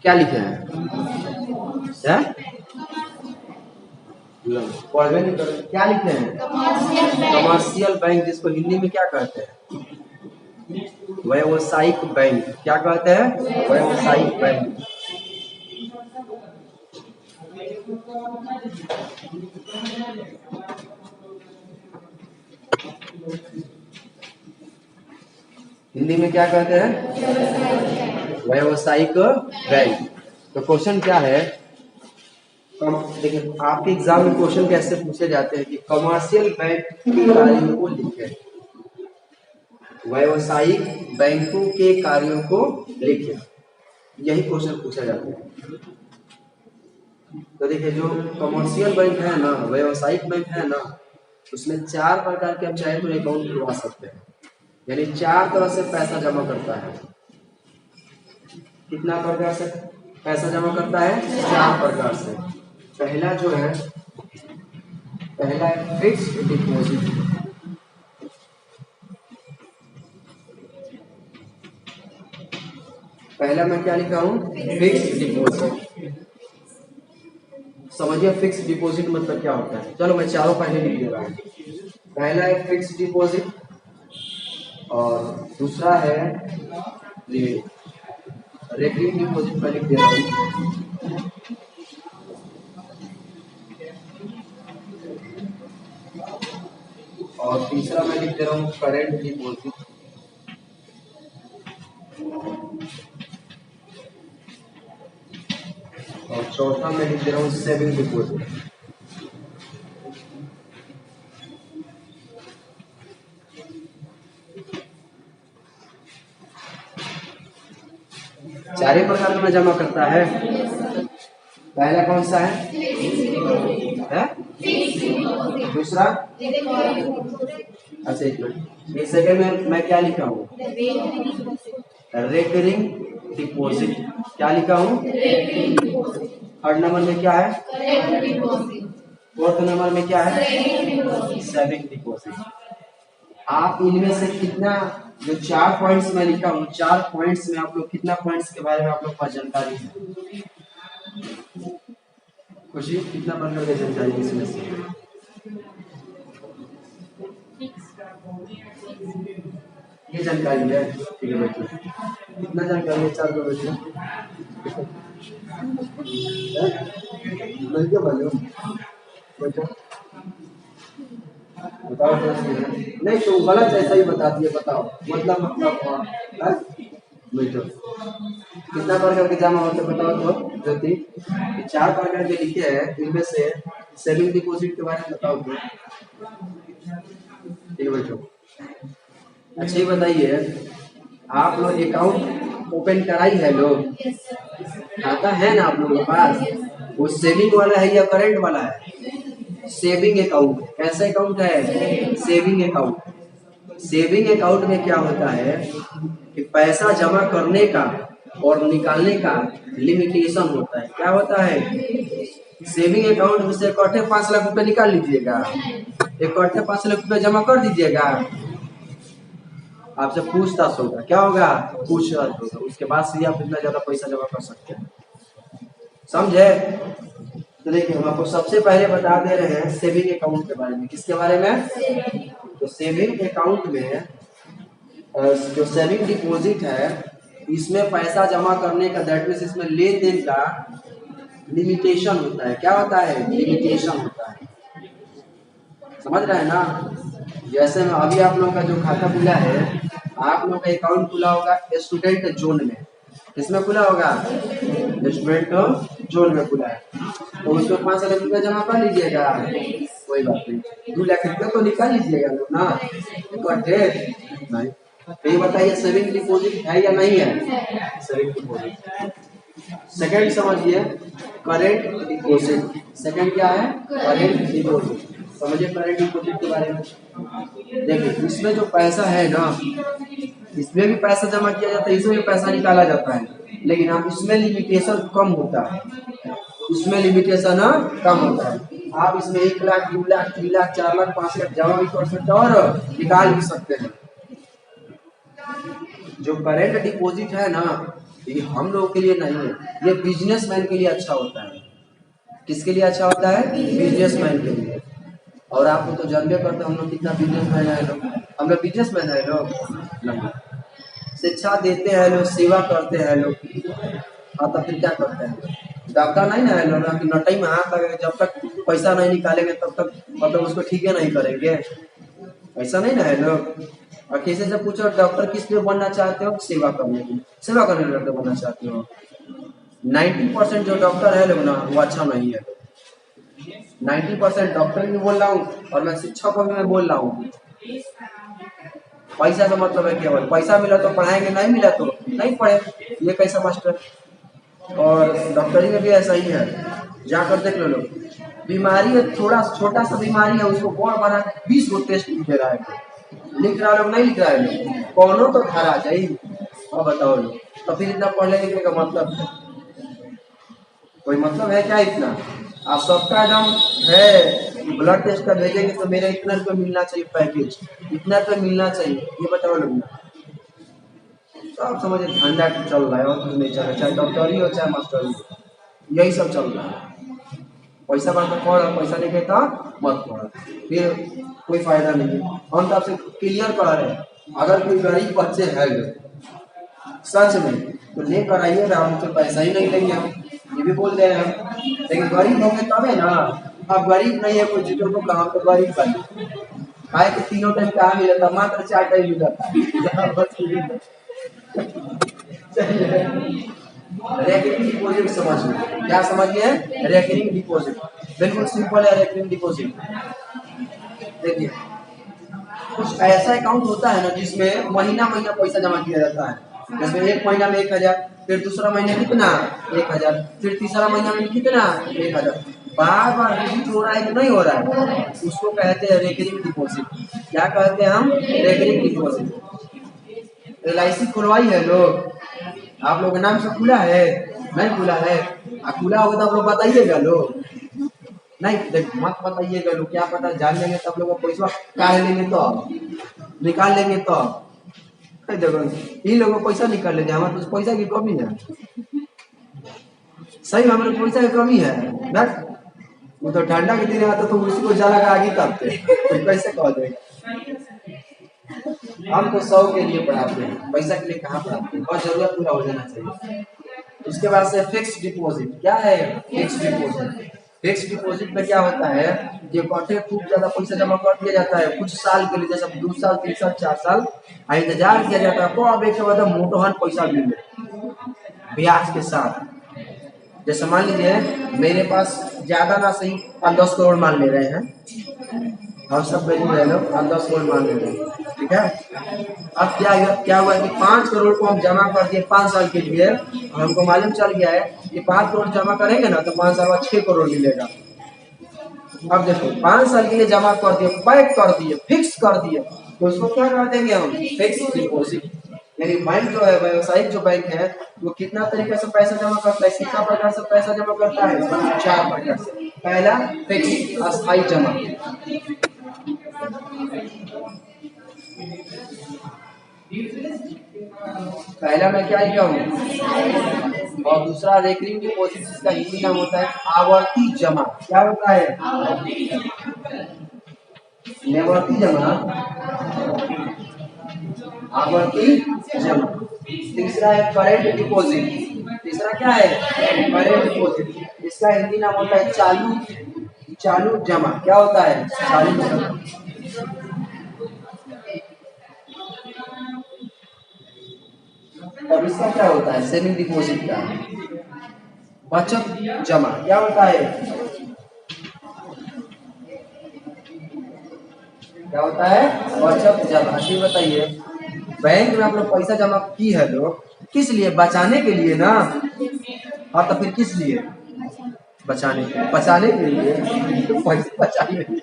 क्या लिखे हैं? पढ़वे नहीं कर, क्या लिखे हैं? कमर्शियल बैंक, जिसको हिंदी में क्या कहते हैं? व्यावसायिक बैंक। क्या कहते हैं? व्यावसायिक बैंक। हिंदी में क्या कहते हैं? व्यावसायिक बैंक। तो क्वेश्चन क्या है? देखिए आपके एग्जाम में क्वेश्चन कैसे पूछे जाते हैं कि कमर्शियल बैंक के कार्यों को लिखें, व्यावसायिक बैंकों के कार्यों को लिखें, यही क्वेश्चन पूछा जाता है। तो देखिए जो कमर्शियल बैंक है ना, व्यावसायिक बैंक है ना, उसमें 4 प्रकार के आप चाहे तो अकाउंट खुलवा सकते हैं, यानी 4 तरह से पैसा जमा करता है। कितना प्रकार से पैसा जमा करता है? 4 प्रकार से। पहला जो है, पहला है फिक्स्ड डिपॉजिट। पहला मैं क्या लिखा हूं? Fixed deposit. समझिए फिक्स्ड डिपॉजिट मतलब क्या होता है। चलो मैं चारों पहले लिख दे रहा हूं। पहला है फिक्स्ड डिपॉजिट, और दूसरा है रेकरिंग डिपॉजिट, मैं लिख दे रहा हूं। और तीसरा मैं लिख दे रहा हूँ करेंट डिपॉजिट। और चौथा मैं लिख दे रहा हूँ सेविंग डिपॉजिट। चार ही प्रकार में जमा करता है। पहला कौन सा है? दूसरा, अच्छा एक मिनट, ये सेकंड में मैं क्या लिखा हूँ? Recurring deposit. क्या लिखा हूँ? थर्ड नंबर में क्या है? फोर्थ नंबर में क्या है? Saving deposit. आप इनमें से कितना, जो 4 पॉइंट्स में लिखा हूँ, 4 पॉइंट्स में आप लोग कितना पॉइंट्स के बारे में आप लोग को जानकारी है? खुशी, कितना प्रकार की जानकारी इसमें से? ये जानकारी है, ठीक है बच्चों। कितना जानकारी है 4 बच्चों? मैं क्या बोलूं बच्चों? बताओ तो। नहीं तो गलत है, सही बता दिए, बताओ मतलब बैठो। कितना प्रकार के जमा होते बताओ तो ज्योति। 4 प्रकार के लिखे हैं, इनमें से सेविंग डिपॉजिट के बारे में बताओ तो। ठीक है बैठो। अच्छा ये बताइए, आप लोग अकाउंट ओपन कराई है? लोग खाता है ना आप लोगों के पास? वो सेविंग वाला है या करंट वाला है? Saving account. कैसा अकाउंट है? Saving account. सेविंग अकाउंट में क्या होता है कि पैसा जमा करने का और निकालने का लिमिटेशन होता है। क्या होता है? सेविंग अकाउंट में से इकट्ठे 5 लाख रुपए निकाल लीजिएगा, इकट्ठे 5 लाख रुपए जमा कर दीजिएगा, आपसे पूछताछ होगा। क्या होगा? पूछताछ होगा। उसके बाद से आप इतना ज्यादा पैसा जमा कर सकते हैं। समझे? तो देखिए हम आपको सबसे पहले बता दे रहे हैं सेविंग अकाउंट के बारे में। किसके बारे में? तो सेविंग अकाउंट में जो सेविंग डिपॉजिट है, इसमें पैसा जमा करने का, दैट मींस इसमें लेन देन का लिमिटेशन होता है। क्या होता है? लिमिटेशन होता है। समझ रहे हैं ना? जैसे में अभी आप लोगों का जो खाता खुला है, आप लोगों का अकाउंट खुला होगा स्टूडेंट जोन में। किसमें खुला होगा? स्टूडेंट जोन में खुला है, तो उसको 5 लाख रुपया जमा कर लीजिएगा, कोई बात नहीं। 2 लाख रुपया तो निकाल लीजिएगा ना, इकट्ठे नहीं। तो ये बताइए सेविंग डिपॉजिट है या नहीं है? Saving deposit. सेकंड समझिए करेंट डिपॉजिट। सेकंड क्या है? Current deposit. समझिए करेंट डिपॉजिट के बारे में। देखिए इसमें जो पैसा है ना, इसमें भी पैसा जमा किया जाता है, इसमें भी पैसा निकाला जाता है, लेकिन इसमें लिमिटेशन कम होता है। इसमें लिमिटेशन कम होता है। आप इसमें 1 लाख 2 लाख 3 लाख 4 लाख 5 लाख जमा भी कर सकते हैं और निकाल भी सकते हैं। जो करेंट डिपॉजिट है ना, ये हम लोगों के लिए नहीं है, ये बिजनेसमैन के लिए अच्छा होता है। किसके लिए अच्छा होता है? बिजनेसमैन के लिए। और आपको तो जानबे करते हैं हम लोग कितना बिजनेसमैन है लोग। हम लोग बिजनेसमैन है लोग नहीं। शिक्षा देते हैं लोग, सेवा करते हैं लोग, और तब फिर क्या करते हैं? डॉक्टर नहीं ना है लोग कि नटई में हाथ लगे, जब तक पैसा नहीं निकालेंगे तब तक मतलब उसको ठीक है नहीं करेंगे, ऐसा नहीं ना है लोग। और किसी से पूछो डॉक्टर किस लिए बनना चाहते हो? सेवा करने के लिए। सेवा करने के लिए डॉक्टर बनना चाहते हो। 90% जो डॉक्टर है लोग ना, वो अच्छा नहीं है। 90% डॉक्टर भी बोल रहा हूँ और मैं शिक्षक को भी मैं बोल रहा हूँ। पैसा का मतलब है केवल पैसा मिला तो पढ़ाएंगे, नहीं मिला तो नहीं पढ़े, ये कैसा मास्टर। और डॉक्टरी में भी ऐसा ही है, जाकर देख लो लोग। बीमारी है, थोड़ा छोटा सा बीमारी है, उसको बड़ बना 20 गो टेस्ट लिख दे रहा है, लिख रहा लोग नहीं लिख रहा है लोग, कौनो तो धरा जाए। और बताओ लोग, तो फिर इतना पढ़ने लिखने का मतलब कोई मतलब है क्या इतना? आप सबका एकदम है ब्लड टेस्ट का भेजेंगे तो मेरा इतना रुपये मिलना चाहिए, पैकेज इतना रुपये मिलना चाहिए, ये बताओ लोग ना। तो आप समझे धंधा चल रहा है और कुछ नहीं चल रहा, चाहे डॉक्टरी हो चाहे मास्टरी हो, यही सब चल रहा है। पैसा बात पढ़, पैसा नहीं कहता मत पढ़, फिर कोई फायदा नहीं है। हम तो आपसे क्लियर करा रहे हैं, अगर कोई गरीब बच्चे है सच में तो लेकर आइए, हम तो पैसा ही नहीं लेंगे, हम ये भी बोल रहे हैं हम। लेकिन गरीब होंगे तबे ना। अब गरीब नहीं है कोई जिक्र को कहा तो गरीब बने खाए के 3 टाइम कहा मिलता, मात्र 4 टाइम मिलता। रेकरिंग डिपॉजिट समझिए, क्या समझिए? रेकरिंग डिपॉजिट बिल्कुल सिंपल है। रेकरिंग डिपॉजिट देखिए, कुछ ऐसा अकाउंट होता है ना जिसमें महीना महीना पैसा जमा किया जाता है। जिसमें एक महीना में 1000, फिर दूसरा महीना कितना 1000, फिर तीसरा महीना में कितना 1000, बार बार रिपीट हो रहा है कि नहीं हो रहा है, उसको कहते हैं रेकरिंग डिपॉजिट। क्या कहते हैं हम? Recurring deposit. LIC खुलवाई है लोग, आप लोग के नाम से खुला है? नहीं खुला है? खुला होगा तो आप लोग बताइएगा लोग, नहीं देख मत बताइएगा लोग, क्या पता जान लेंगे तब लोग पैसा काट लेंगे तो निकाल लेंगे तो इन लोगों को पैसा निकाल लेंगे। हमारे पास पैसा की कमी है, सही में हमारे पैसा की कमी है ना। वो तो ठंडा के दिन आता तो उसी को जला के आगे तपते, तो कैसे कह देगा। हम तो 100 के लिए पढ़ाते हैं, पैसा के लिए कहाँ पढ़ाते हैं, और जरूरत पूरा हो जाना चाहिए। उसके बाद से फिक्स डिपॉजिट। क्या है फिक्स डिपॉजिट? फिक्स डिपॉजिट में क्या होता है कि इकट्ठे खूब ज्यादा पैसा जमा कर दिया जाता है कुछ साल के लिए, जैसे 2 साल 3 साल 4 साल इंतजार किया जाता है, तो अब एक के बाद मोटहन पैसा मिले ब्याज के साथ। जैसे मान लीजिए मेरे पास ज्यादा ना सही 5-10 करोड़ मान ले रहे हैं, हम सब गरीब है लोग, 5-10 करोड़ मान ले रहे हैं, ठीक है। अब क्या हुआ कि 5 करोड़ को हम जमा कर दिए 5 साल के लिए, और हमको मालूम चल गया है कि 5 करोड़ जमा करेंगे ना तो 5 साल बाद 6 करोड़ मिलेगा। अब देखो 5 साल के लिए जमा कर दिए, पैक कर दिए, फिक्स कर दिए, तो उसको क्या कर देंगे हम? Fix deposit. यानी बैंक जो है, व्यवसायिक जो बैंक है, वो कितना तरीके से पैसा जमा करता है, कितना प्रकार से पैसा जमा करता है? 4 प्रकार से। पहला फिक्स अस्थायी जमा, पहला मैं क्या लिखा हूँ, और दूसरा रेकरिंग डिपॉजिट, जिसका हिंदी नाम होता है आवर्ती जमा। क्या होता है? निवर्ती जमा, आवर्ती जमा। तीसरा है करेंट डिपॉजिट। तीसरा क्या है? Current deposit. इसका हिंदी नाम होता है चालू जमा। क्या होता है? चालू जमा। और इसका क्या होता है? सेविंग डिपॉजिट का बचत जमा। क्या होता है? क्या होता है? बचत जमा। ठीक बताइए, बैंक में आप लोग पैसा जमा की है लोग किस लिए? बचाने के लिए ना। हाँ तो फिर किस लिए? बचाने के लिए। बचाने के लिए तो पैसा बचाने के लिए,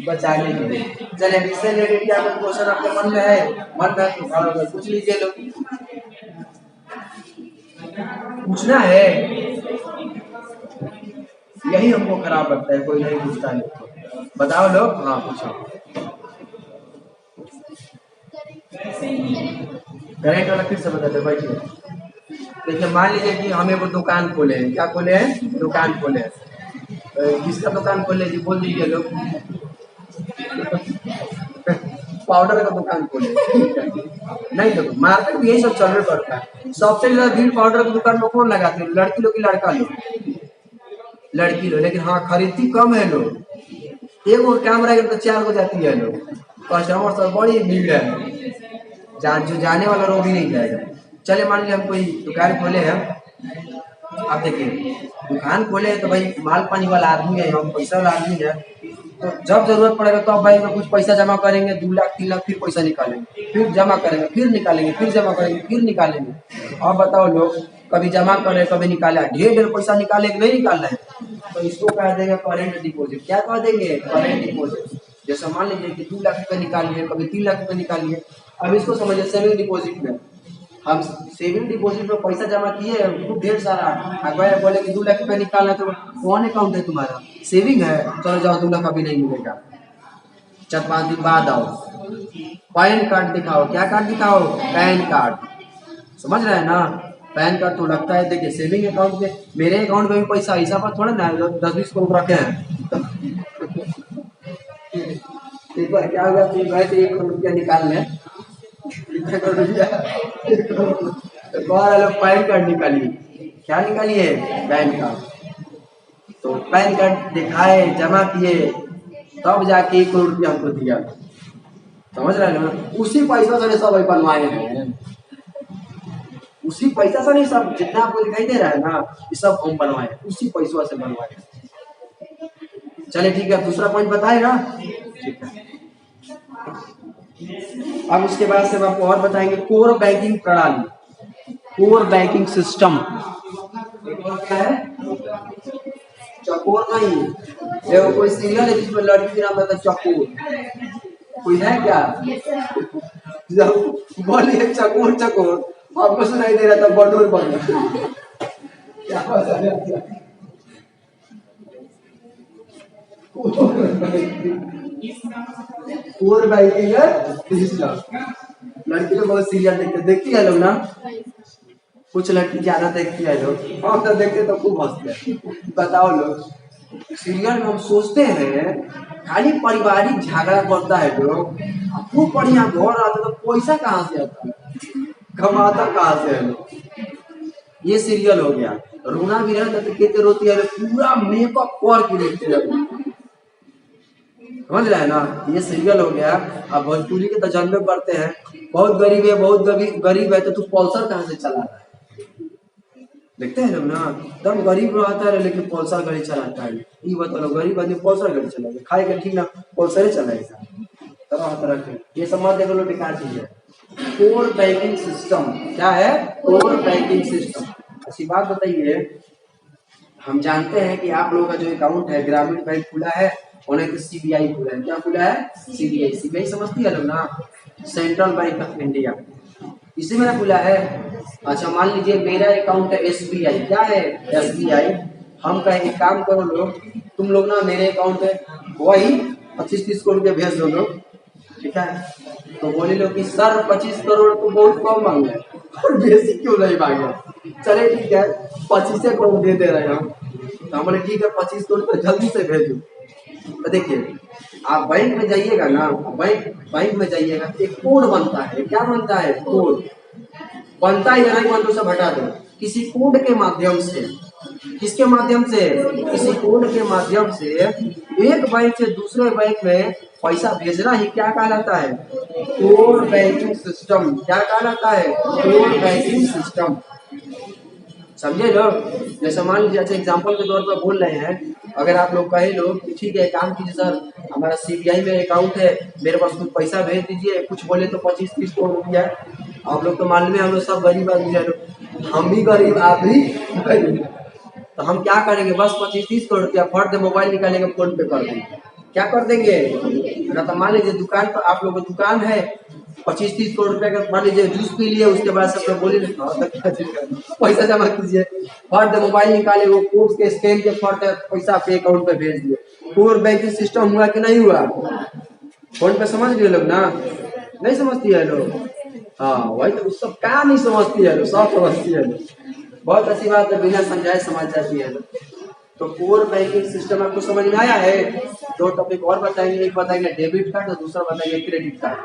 बचाने के लिए। चलिए इससे रिलेटेड क्या कोई क्वेश्चन आपके मन में है? मन में तो पूछ लीजिए लोग, पूछना है। यही हमको खराब लगता है, कोई नहीं पूछता है तो। बताओ लोग, हाँ पूछो। करेंट वाला फिर से बताते बैठिए। देखिए मान लीजिए कि हम एक दुकान खोले हैं, क्या खोले हैं? दुकान खोले हैं। किसका दुकान खोले जी, बोल दीजिए लोग। पाउडर का दुकान खोले, ठीक है। नहीं देखो मार्केट में यही सब चलने पड़ता है। सबसे ज्यादा भीड़ पाउडर की दुकान में कौन लगाते हैं? लड़की लोग की लड़का लोग? लड़की लोग, लेकिन हाँ खरीदती कम है लोग। एक वो काम रहेगा तो 4 हो जाती है लोग। कस्टमर सब बड़ी भीड़ है, जो जाने वाला रो भी नहीं जाएगा। चले मान लीजिए हम कोई दुकान खोले हैं। आप देखिए दुकान खोले हैं तो भाई माल पानी वाला आदमी है, हम पैसा वाला आदमी है, तो जब जरूरत पड़ेगा तो बैंक में कुछ पैसा जमा करेंगे, 2 लाख 3 लाख, फिर पैसा निकालेंगे, फिर जमा करेंगे, फिर निकालेंगे, फिर जमा करेंगे, फिर निकालेंगे। अब बताओ लोग, कभी जमा करे कभी निकाला, ढेर ढेर पैसा निकाले कि नहीं निकालना है, तो इसको कह देंगे करेंट डिपॉजिट। क्या कह देंगे? Current deposit. जैसे मान लीजिए कि 2 लाख रुपये निकालिए, कभी 3 लाख रुपये निकालिए। अब इसको समझिए सेविंग डिपॉजिट में, हम सेविंग डिपॉजिट में पैसा जमा किए खूब ढेर सारा, अगर बोले कि 2 लाख रुपये निकालना है तो कौन अकाउंट है तुम्हारा? सेविंग है, चलो जाओ 2 लाख अभी नहीं मिलेगा, 4-5 दिन बाद आओ। पैन कार्ड दिखाओ, क्या कार्ड दिखाओ? Pan card. समझ रहे हैं ना? पैन कार्ड तो लगता है। देखिए सेविंग अकाउंट में, मेरे अकाउंट में भी पैसा ऐसा पर थोड़ा ना 10-20 करोड़ रखे हैं। एक बार क्या हुआ कि गए थे 1 करोड़ रुपया निकालने, 1 करोड़ रुपया, पैन कार्ड निकालिए। क्या निकालिए? Pan card. तो पैन कार्ड दिखाए, जमा किए, तब जाके 1 करोड़ रुपया हमको दिया। समझ रहे हैं ना? उसी पैसा से सब बनवाए हैं, उसी पैसा से नहीं, सब जितना आपको दिखाई दे रहा है ना, ये सब हम बनवाए, उसी पैसों से बनवाए। चलिए ठीक है, दूसरा पॉइंट बताए ना, ठीक है। अब उसके बाद से हम आपको और बताएंगे कोर बैंकिंग प्रणाली, कोर बैंकिंग सिस्टम। क्या है? चकोर नहीं, देखो कोई सीरियल है जिसमें लड़की का नाम रहता है चकोर, कोई है क्या? जब बोलिए चकोर चकोर, आपको सुनाई दे रहा था बटोर बन। क्या कोर बैंकिंग सिस्टम। लड़की लोग बहुत सीरियल देखती है लोग ना, कुछ लड़की ज्यादा देखती है लोग, हम तो देखते तो खूब हंसते हैं। बताओ लोग, सीरियल में हम सोचते हैं खाली पारिवारिक झगड़ा करता है लोग, खूब बढ़िया घर आता तो पैसा कहाँ से आता है, कमाता कहाँ से है लोग? ये सीरियल हो गया। रोना भी रहता तो कहते रोती है, पूरा मेकअप कर देखती है, समझ रहे हैं ना? ये सीरियल हो गया। अब भोजपुरी के तो जानबे करते हैं, बहुत गरीब है, बहुत गरीब है, तो तू पल्सर कहाँ से चला रहा है? देखते हैं लोग ना, एकदम गरीब रहता है लेकिन पल्सर गाड़ी चलाता है। ये बताओ गरीब आदमी पल्सर गाड़ी चलाएगा, खाए का ठीक ना पल्सर चलाएगा, तरह तरह के ये सब मत देखो लोग, बेकार चीज है। कोर बैंकिंग सिस्टम क्या है? Core banking system. अच्छी बात बताइए, हम जानते हैं कि आप लोगों का जो अकाउंट है ग्रामीण बैंक खुला है, उन्हें तो सीबीआई खुला है। क्या खुला है? सीबीआई। सीबीआई समझती है लोग ना, सेंट्रल बैंक ऑफ इंडिया, इसी में खुला है। अच्छा मान लीजिए मेरा अकाउंट है एसबीआई, क्या है? एसबीआई। हम कहें एक काम करो लोग, तुम लोग ना मेरे अकाउंट में वही 25-30 करोड़ रुपया भेज दो लोग, ठीक है? तो बोले लोग कि सर 25 करोड़ तो बहुत कम मांगे, और बेसी क्यों नहीं मांगे? चले ठीक है 25 करोड़ दे दे रहे हैं हम। तो हम बोले ठीक है 25 करोड़ तो जल्दी से भेजो। तो देखिए आप बैंक में जाइएगा ना, बैंक में जाइएगा, एक कोड बनता है। क्या बनता है? कोड बनता है या नहीं बनता सब हटा दो। किसी कोड के माध्यम से, किसके माध्यम से? किसी कोड के माध्यम से एक बैंक से दूसरे बैंक में पैसा भेजना ही क्या कहलाता है? Core banking system. क्या कहलाता है? Core banking system. समझे लोग? जैसे मान लीजिए, अच्छा एग्जाम्पल के तौर पर बोल रहे हैं, अगर आप लोग कहे लोग कि ठीक है काम कीजिए सर, हमारा सीबीआई में अकाउंट है, मेरे पास कुछ पैसा भेज दीजिए, कुछ बोले तो 25-30 करोड़ रुपया। आप लोग तो मान लीजिए हम लोग सब गरीब आदमी है, हम भी गरीब, आप भी गरीब, तो हम क्या करेंगे? बस 25-30 करोड़ रुपया फट दे मोबाइल निकालेंगे, फोन पे कर देंगे। क्या कर देंगे? ना तो मान लीजिए दुकान पर, आप लोग दुकान है, 25-30 करोड़ रुपए का मान लीजिए जूस पी लिए, उसके बाद सब बोले पैसा जमा कीजिए, फर्द मोबाइल निकाले, वो कोड के स्कैन के फर्द पैसा आपके अकाउंट पे भेज दिए। कोर बैंकिंग सिस्टम हुआ कि नहीं हुआ? फोन पे समझ रहे लोग ना? नहीं समझती है लोग? हाँ वही तो, सब क्या नहीं समझती है लोग, सब समझती है लोग। बहुत अच्छी बात है, बिना समझाए समझ जाती है लोग। तो कोर बैंकिंग सिस्टम आपको समझ में आया है? दो टॉपिक और बताएंगे, एक बताएंगे डेबिट कार्ड और दूसरा बताएंगे क्रेडिट कार्ड।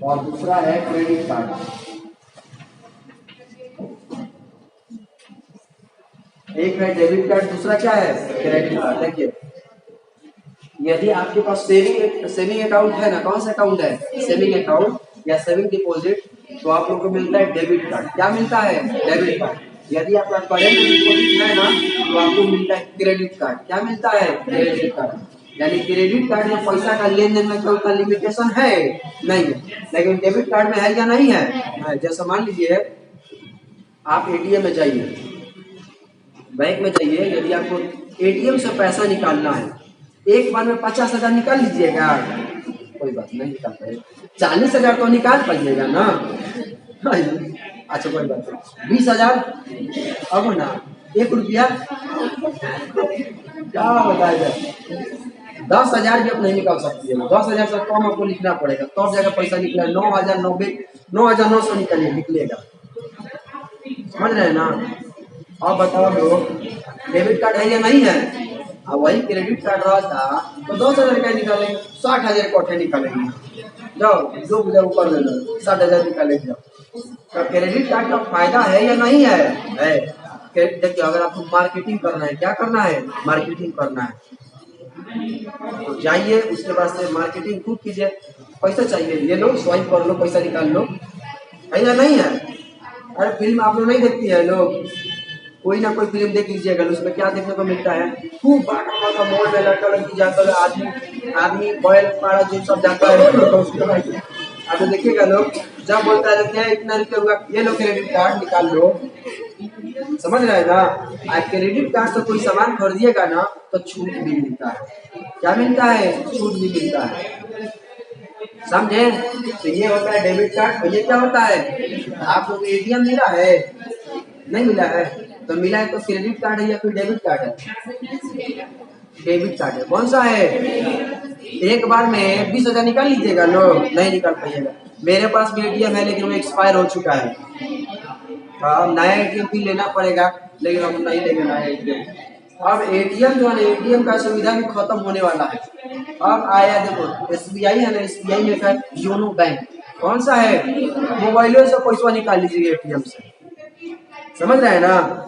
और दूसरा है क्रेडिट कार्ड। एक है डेबिट कार्ड, दूसरा क्या है? Credit card. देखिए, यदि आपके पास सेविंग अकाउंट है ना, कौन सा अकाउंट है? सेविंग अकाउंट या सेविंग डिपॉजिट, तो आप लोग को मिलता है डेबिट कार्ड। क्या मिलता है? Debit card. यदि आपका करेंट डिपॉजिट है ना, तो आपको मिलता है क्रेडिट कार्ड। क्या मिलता है? Credit card. यानी क्रेडिट कार्ड में पैसा का लेन देन में कोई लिमिटेशन है नहीं है, लेकिन डेबिट कार्ड में है या नहीं है? जैसे मान लीजिए आप एटीएम में जाइए, बैंक में जाइए, यदि आपको एटीएम से पैसा निकालना है, एक बार में 50,000 निकाल लीजिएगा? कोई बात नहीं निकाल पाएगा। 40,000 तो निकाल पाइएगा ना? अच्छा कोई बात नहीं। 20,000 अब ना, 1 रुपया क्या बताया जाए? 10,000 भी आप नहीं निकाल सकती है। 10,000 से कम आपको लिखना पड़ेगा, तब जाकर पैसा निकला। 9,990 निकलेगा। समझ रहे हैं ना? अब बताओ लोग, डेबिट कार्ड है या नहीं है? अब वही क्रेडिट कार्ड रहता तो 10,000 का निकालेंगे, 60,000 कोठे निकालेंगे। जाओ जो बुझे ऊपर ले लो, 60,000 निकालेंगे। तो क्रेडिट कार्ड का फायदा है या नहीं है? देखिए, अगर आपको मार्केटिंग करना है, क्या करना है? मार्केटिंग करना है, तो जाइए, उसके बाद से मार्केटिंग खूब कीजिए। पैसा चाहिए, ये लो, स्वाइप कर लो, पैसा निकाल लो। है या नहीं है? अरे फिल्म आप लोग नहीं देखती है लोग? कोई ना कोई फिल्म देख लीजिएगा, उसमें क्या देखने को मिलता है? खूब बड़ा मॉल में लड़का लड़की जाता है, आदमी बैल पाड़ा जो सब जाता है। आप देखिएगा लोग, जब बोलता है क्या इतना रुपया हुआ, ये लो क्रेडिट कार्ड निकाल लो। समझ रहे हैं ना? आप क्रेडिट कार्ड से कोई सामान खरीदिएगा ना, तो छूट भी मिलता है। क्या मिलता है? छूट भी मिलता है। समझे? तो ये होता है डेबिट कार्ड। और ये क्या होता है? आप लोग एटीएम मिला है? नहीं मिला है? तो मिला है तो क्रेडिट कार्ड है या फिर डेबिट कार्ड है? डेबिट कार्ड है। कौन सा है? एक बार में 20,000 निकाल लीजिएगा लोग? नहीं निकाल पाइएगा। मेरे पास भी एटीएम है, लेकिन वो एक्सपायर हो चुका है। अब नया एटीएम भी लेना पड़ेगा, लेकिन हम नहीं लेंगे नया एटीएम। अब एटीएम जो है, एटीएम का सुविधा भी खत्म होने वाला है। अब आया देखो, एसबीआई है ना, एसबीआई में है योनो बैंक। कौन सा है? मोबाइलों से पैसा निकाल लीजिएगा एटीएम से। समझ रहे हैं ना?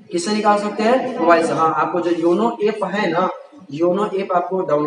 किससे निकाल सकते हैं? मोबाइल से। हाँ, आपको जो योनो ऐप है ना, योनो ऐप आपको डाउनलोड